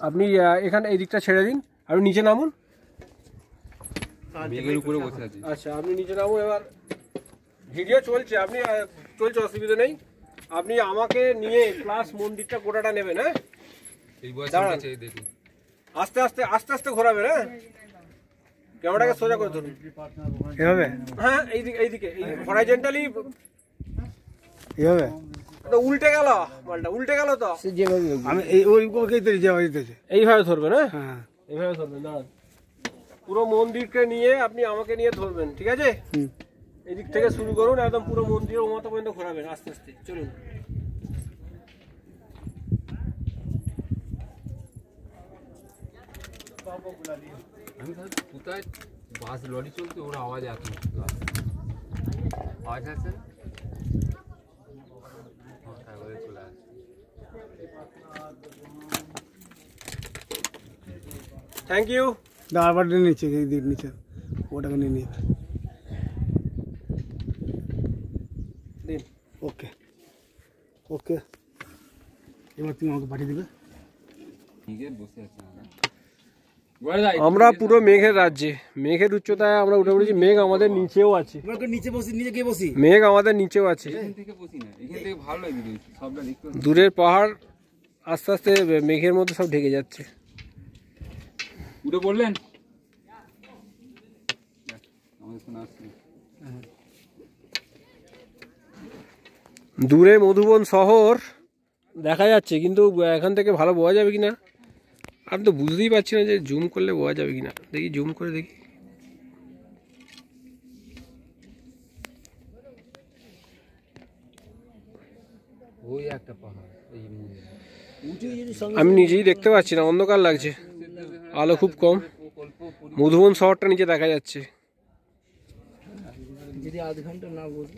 আপনি এখানে এই দিকটা ছেড়ে দিন, আপনি নিচে নামুন। মেঘের উপরে বসে আছি। আচ্ছা আপনি নিচে নামুন। এবার ভিডিও চলছে, আপনি চলছে, অসুবিধা নেই। আপনি আমাকে নিয়ে প্লাস মন্দিরটা গোটাটা নেবেন। হ্যাঁ এই বয়সে দেখুন, আস্তে আস্তে আস্তে আস্তে ঘোরাবেন। হ্যাঁ ক্যামেরাটাকে সোজা করে ধরুন এভাবে। হ্যাঁ এইদিকে হরাইজন্টালি এভাবে উল্টে গেল, মালটা উল্টে গেল তো। আমি এই ওইকেই তো যাওয়া যেতেছে। এইভাবে ধরবেন। হ্যাঁ হ্যাঁ এইভাবে ধরবেন। দাঁড়ান, পুরো মন্দিরকে নিয়ে আপনি আমাকে নিয়ে ধরবেন, ঠিক আছে? এদিক থেকে শুরু করুন, একদম পুরো মন্দিরের ওমাতা পর্যন্ত ঘোরাবেন আস্তে আস্তে। চলুন। আমি কোথায় বাস লরি চলছে, ওর আওয়াজ এত আওয়াজ আছে, চলে আসছে। Thank you. দাঁড়াবারটা নিচে দিক নিচে ওটাকে নিয়ে নিয়ে দিন। ওকে ওকে, এবার তুমি আমাকে পাঠিয়ে দেবে। বসে আছে আমরা পুরো মেঘের রাজ্যে, মেঘের উচ্চতায় আমরা উঠে পড়েছি। মেঘ আমাদের নিচেও আছে, নিচে বসি, নিচে গিয়ে বসি। মেঘ আমাদের নিচেও আছে। এখান থেকে বসি না, এখান থেকে ভালো লাগে সবটা দেখতে। দূরের পাহাড় আস্তে আস্তে মেঘের মধ্যে সব ঢেকে যাচ্ছে। উঠে বললেন আমাদের শোনা আসছে। দূরে মধুবন শহর দেখা যাচ্ছে, কিন্তু এখান থেকে ভালো বোঝা যাবে কিনা আমি তো বুঝতেই পারছি না, যে জুম করলে বোঝা যাবে কিনা। দেখি জুম করে দেখি। ওই একটা পাহাড়, আমি নিজেই দেখতে পাচ্ছি না, অন্ধকার লাগছে, আলো খুব কম। মধুবন শহরটা নিচে দেখা যাচ্ছে। যদি আধ ঘন্টা না বসে